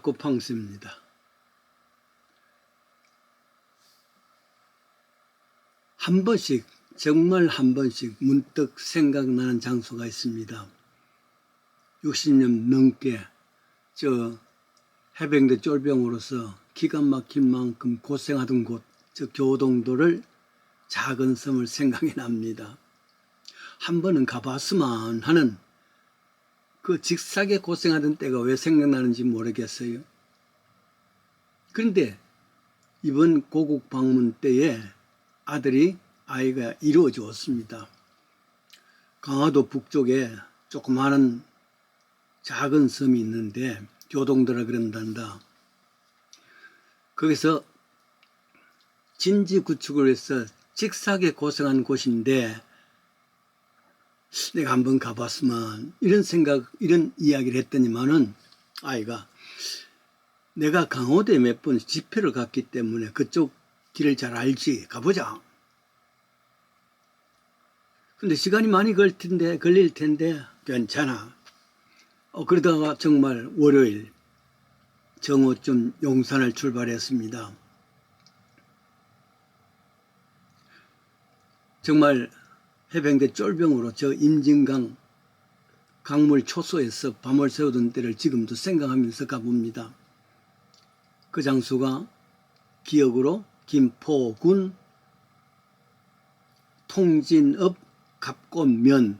야코팡스입니다. 한 번씩, 정말 한 번씩 문득 생각나는 장소가 있습니다. 60년 넘게 저 해병대 쫄병으로서 기가 막힐 만큼 고생하던 곳, 저 교동도를 작은 섬을 생각이 납니다. 한 번은 가봤으면 하는 그 직사게 고생하던 때가 왜 생각나는지 모르겠어요. 그런데 이번 고국 방문 때에 아이가 이루어졌습니다. 강화도 북쪽에 조그마한 작은 섬이 있는데 교동도라 그런단다. 거기서 진지 구축을 해서 직사게 고생한 곳인데 내가 한번 가봤으면 이런 이야기를 했더니만은 아이가 내가 강호도에 몇 번 집회를 갔기 때문에 그쪽 길을 잘 알지, 가보자. 근데 시간이 많이 걸릴 텐데 괜찮아. 그러다가 정말 월요일 정오쯤 용산을 출발했습니다. 정말 해병대 쫄병으로 저 임진강 강물 초소에서 밤을 새우던 때를 지금도 생각하면서 가봅니다. 그 장소가 기억으로 김포군 통진읍 갑곤면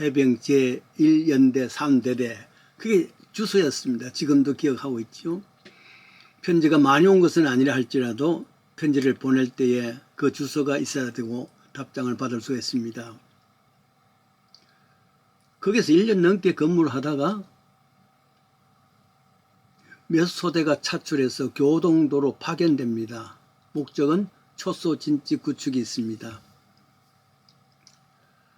해병 제1연대 3대대, 그게 주소였습니다. 지금도 기억하고 있죠. 편지가 많이 온 것은 아니라 할지라도 편지를 보낼 때에 그 주소가 있어야 되고 답장을 받을 수 있습니다. 거기서 1년 넘게 근무를 하다가 몇 소대가 차출해서 교동도로 파견됩니다. 목적은 초소 진지 구축이 있습니다.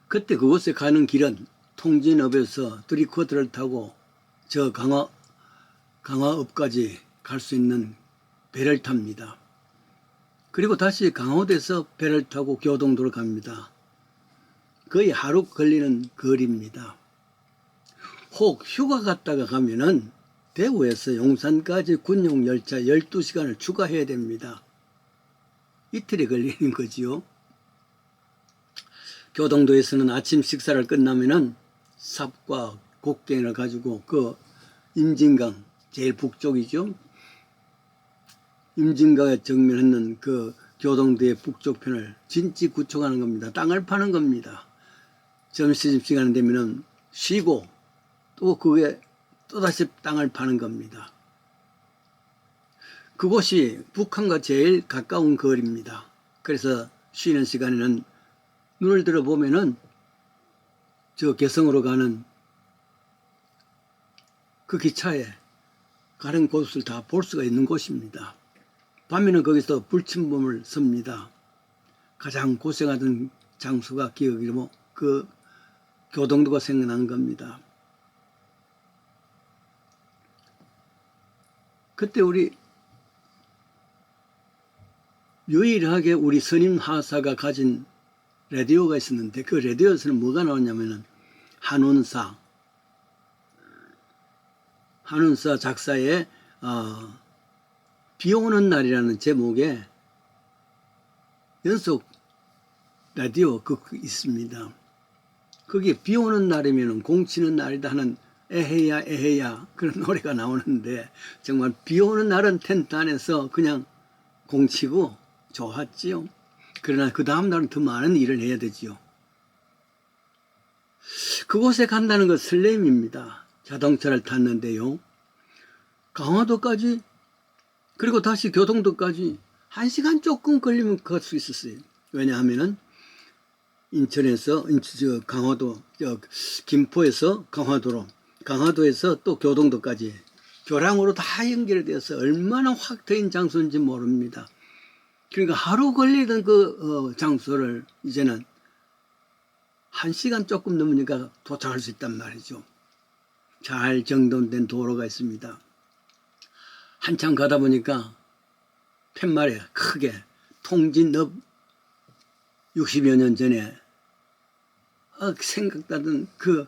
그때 그곳에 가는 길은 통진읍에서 3쿼터를 타고 저 강화읍까지 갈 수 있는 배를 탑니다. 그리고 다시 강화도에서 배를 타고 교동도로 갑니다. 거의 하루 걸리는 거리입니다. 혹 휴가 갔다가 가면은 대구에서 용산까지 군용 열차 12시간을 추가해야 됩니다. 이틀이 걸리는 거지요. 교동도에서는 아침 식사를 끝나면은 삽과 곡괭이를 가지고 그 임진강, 제일 북쪽이죠. 임진강에 정면했는 그 교동도의 북쪽 편을 진지 구축하는 겁니다. 땅을 파는 겁니다. 점심시간 되면은 쉬고 또 그게 또다시 땅을 파는 겁니다. 그곳이 북한과 제일 가까운 거리입니다. 그래서 쉬는 시간에는 눈을 들어보면은 저 개성으로 가는 그 기차에 가는 곳을 다 볼 수가 있는 곳입니다. 밤에는 거기서 불침범을 섭니다. 가장 고생하던 장소가 기억이 그 교동도가 생각나는 겁니다. 그때 유일하게 우리 선임 하사가 가진 라디오가 있었는데 그 라디오에서는 뭐가 나왔냐면은 한운사 작사의 비 오는 날이라는 제목의 연속 라디오 극이 있습니다. 거기에 비 오는 날이면 공 치는 날이다 하는 에헤야 에헤야 그런 노래가 나오는데 정말 비 오는 날은 텐트 안에서 그냥 공 치고 좋았지요. 그러나 그 다음 날은 더 많은 일을 해야 되지요. 그곳에 간다는 건 설렘입니다. 자동차를 탔는데요. 강화도까지 그리고 다시 교동도까지 1시간 조금 걸리면 갈 수 있었어요. 왜냐하면은 인천에서 강화도 김포에서 강화도에서 또 교동도까지 교량으로 다 연결되어서 얼마나 확 트인 장소인지 모릅니다. 그러니까 하루 걸리던 그 장소를 이제는 1시간 조금 넘으니까 도착할 수 있단 말이죠. 잘 정돈된 도로가 있습니다. 한참 가다 보니까 팻말에 크게 통진읍 60여 년 전에 생각나던 그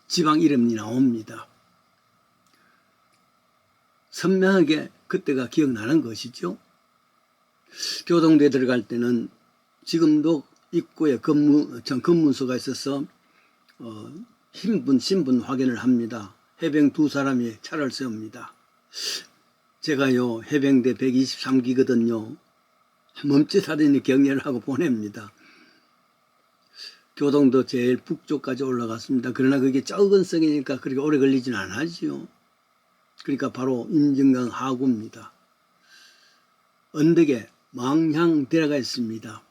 지방 이름이 나옵니다. 선명하게 그때가 기억나는 것이죠. 교동대에 들어갈 때는 지금도 입구에 검문소가 있어서 신분 확인을 합니다. 해병 두 사람이 차를 세웁니다. 제가요 해병대 123기거든요. 멈칫하더니 격려를 하고 보냅니다. 교동도 제일 북쪽까지 올라갔습니다. 그러나 그게 적은 성이니까 그렇게 오래 걸리진 않았지요. 그러니까 바로 임진강 하구입니다. 언덕에 망향대라가 있습니다.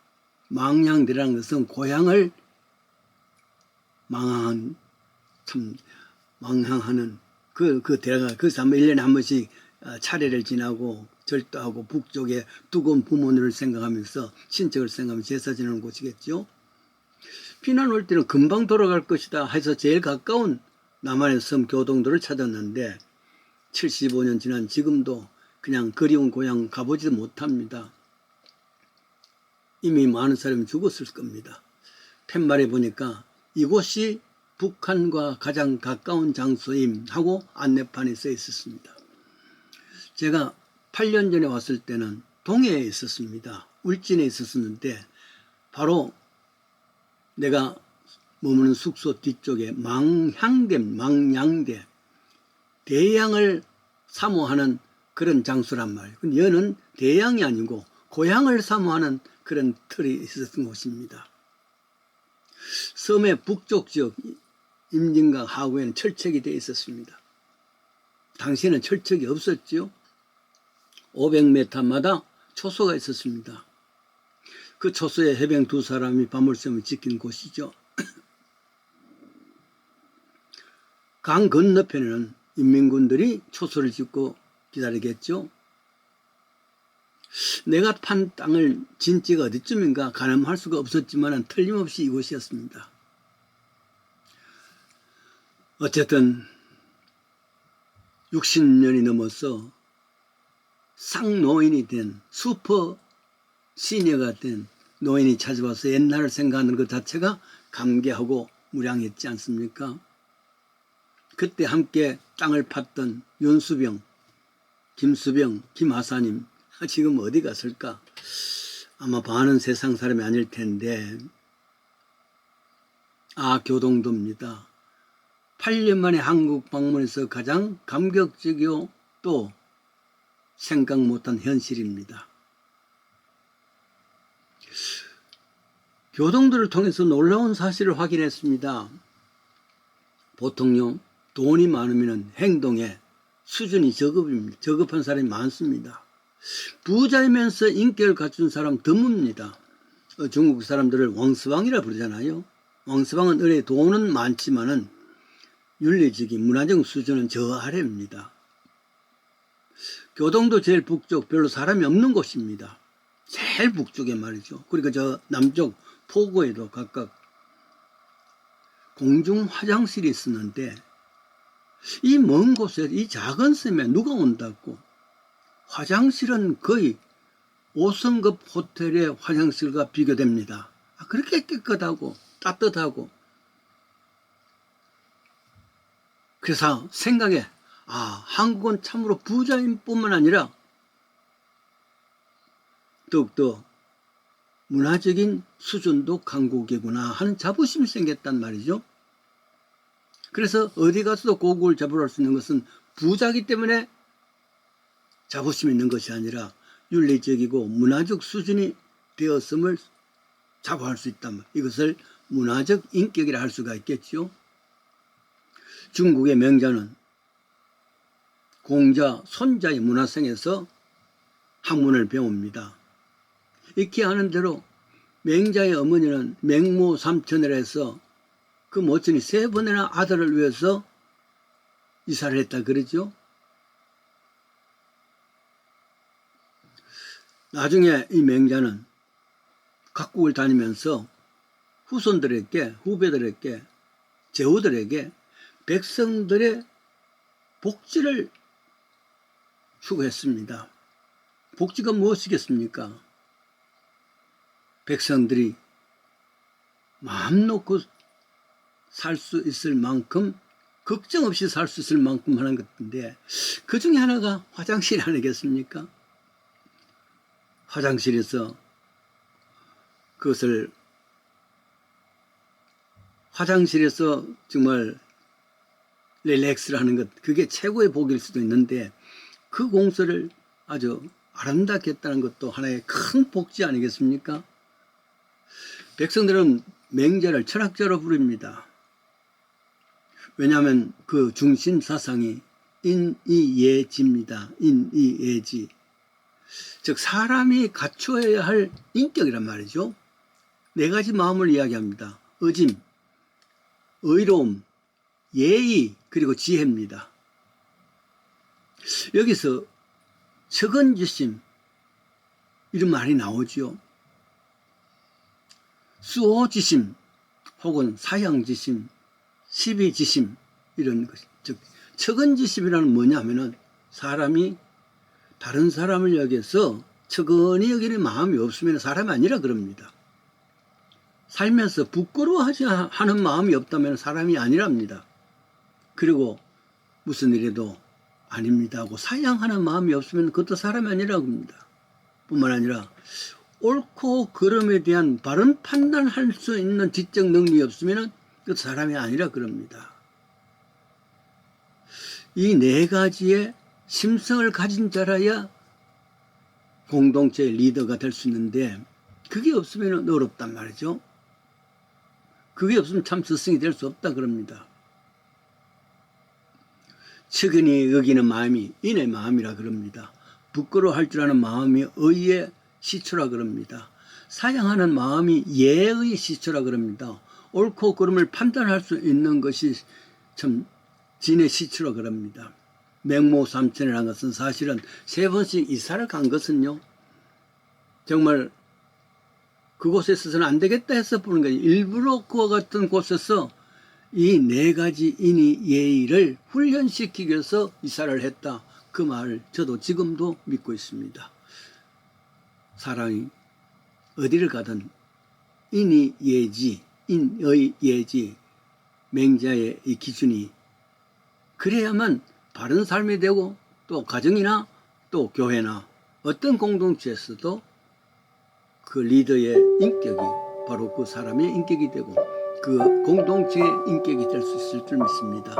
망향대라는 것은 고향을 망하는 그 대라가 거기서 한번 1년에 한 번씩 차례를 지나고 절도하고 북쪽에 두꺼운 부모님을 생각하면서 친척을 생각하면서 제사 지내는 곳이겠죠. 피난 올 때는 금방 돌아갈 것이다 해서 제일 가까운 남한의 섬 교동도를 찾았는데 75년 지난 지금도 그냥 그리운 고향 가보지도 못합니다. 이미 많은 사람이 죽었을 겁니다. 팻말에 보니까 이곳이 북한과 가장 가까운 장소임 하고 안내판에 써 있었습니다. 제가 8년 전에 왔을 때는 동해에 있었습니다. 울진에 있었는데 바로 내가 머무는 숙소 뒤쪽에 망향대, 대양을 사모하는 그런 장소란 말이에요. 근데 여는 대양이 아니고 고향을 사모하는 그런 틀이 있었던 곳입니다. 섬의 북쪽 지역 임진강 하구에는 철책이 되어 있었습니다. 당시에는 철책이 없었죠. 500m마다 초소가 있었습니다. 그 초소에 해병 두 사람이 밤을새며 지킨 곳이죠. 강 건너편에는 인민군들이 초소를 짓고 기다리겠죠. 내가 판 땅을 진지가 어디쯤인가 가늠할 수가 없었지만 틀림없이 이곳이었습니다. 어쨌든 60년이 넘어서 쌍노인이 된 슈퍼 시니어가 된 노인이 찾아와서 옛날을 생각하는 것 자체가 감개하고 무량했지 않습니까? 그때 함께 땅을 팠던 윤수병, 김수병, 김하사님 지금 어디 갔을까? 아마 반은 세상 사람이 아닐 텐데 교동도입니다. 8년 만에 한국 방문해서 가장 감격적이고 또 생각 못한 현실입니다. 교동도를 통해서 놀라운 사실을 확인했습니다. 보통요 돈이 많으면 행동에 수준이 저급한 사람이 많습니다. 부자이면서 인격을 갖춘 사람 드뭅니다. 중국 사람들을 왕스방이라 부르잖아요. 왕스방은 은혜 돈은 많지만은 윤리적인 문화적 수준은 저 아래입니다. 교동도 제일 북쪽 별로 사람이 없는 곳입니다. 제일 북쪽에 말이죠. 그리고 저 남쪽 포구에도 각각 공중 화장실이 있었는데 이 먼 곳에 이 작은 섬에 누가 온다고? 화장실은 거의 5성급 호텔의 화장실과 비교됩니다. 그렇게 깨끗하고 따뜻하고. 그래서 생각에 한국은 참으로 부자인 뿐만 아니라 더욱더 문화적인 수준도 강국이구나 하는 자부심이 생겼단 말이죠. 그래서 어디 가서도 고국을 자부할 수 있는 것은 부자이기 때문에 자부심이 있는 것이 아니라 윤리적이고 문화적 수준이 되었음을 자부할 수 있다면 이것을 문화적 인격이라 할 수가 있겠죠. 중국의 명자는 공자, 손자의 문화생에서 학문을 배웁니다. 익히 아는 대로 맹자의 어머니는 맹모 삼천을 해서 그 모친이 3번이나 아들을 위해서 이사를 했다 그러죠. 나중에 이 맹자는 각국을 다니면서 후배들에게, 제후들에게 백성들의 복지를 추구했습니다. 복지가 무엇이겠습니까? 백성들이 마음 놓고 살 수 있을 만큼 걱정 없이 살 수 있을 만큼 하는 것인데 그 중에 하나가 화장실 아니겠습니까? 화장실에서 그것을 화장실에서 정말 릴렉스를 하는 것, 그게 최고의 복일 수도 있는데 그 공서를 아주 아름답게 했다는 것도 하나의 큰 복지 아니겠습니까? 백성들은 맹자를 철학자로 부릅니다. 왜냐하면 그 중심 사상이 인이예지입니다. 인이예지. 즉 사람이 갖추어야 할 인격이란 말이죠. 네 가지 마음을 이야기합니다. 의짐, 의로움, 예의, 그리고 지혜입니다. 여기서 측은지심 이런 말이 나오지요. 수호지심 혹은 사양지심, 시비지심 이런 것. 즉 측은지심이라는 뭐냐 하면은 사람이 다른 사람을 여기서 측은히 여기는 마음이 없으면 사람이 아니라 그럽니다. 살면서 부끄러워하지 하는 마음이 없다면 사람이 아니랍니다. 그리고 무슨 일에도 아닙니다 하고 사양하는 마음이 없으면 그것도 사람이 아니라고 합니다. 뿐만 아니라 옳고 그름에 대한 바른 판단할 수 있는 지적 능력이 없으면 그것도 사람이 아니라 그럽니다. 이 네 가지의 심성을 가진 자라야 공동체의 리더가 될 수 있는데 그게 없으면 어렵단 말이죠. 그게 없으면 참 스승이 될 수 없다 그럽니다. 측은히 여기는 마음이 인의 마음이라 그럽니다. 부끄러워할 줄 아는 마음이 의의 시초라 그럽니다. 사양하는 마음이 예의 시초라 그럽니다. 옳고 그름을 판단할 수 있는 것이 참 진의 시초라 그럽니다. 맹모삼천이라는 것은 사실은 3번씩 이사를 간 것은요, 정말 그곳에 있어서는 안 되겠다 해서 보는 거예요. 일부러 그와 같은 곳에서 이 4가지 인의 예의를 훈련시키기 위해서 이사를 했다. 그 말을 저도 지금도 믿고 있습니다. 사람이 어디를 가든 인의 예지, 인의 예지, 맹자의 이 기준이 그래야만 바른 삶이 되고 또 가정이나 또 교회나 어떤 공동체에서도 그 리더의 인격이 바로 그 사람의 인격이 되고 그 공동체의 인격이 될 수 있을 줄 믿습니다.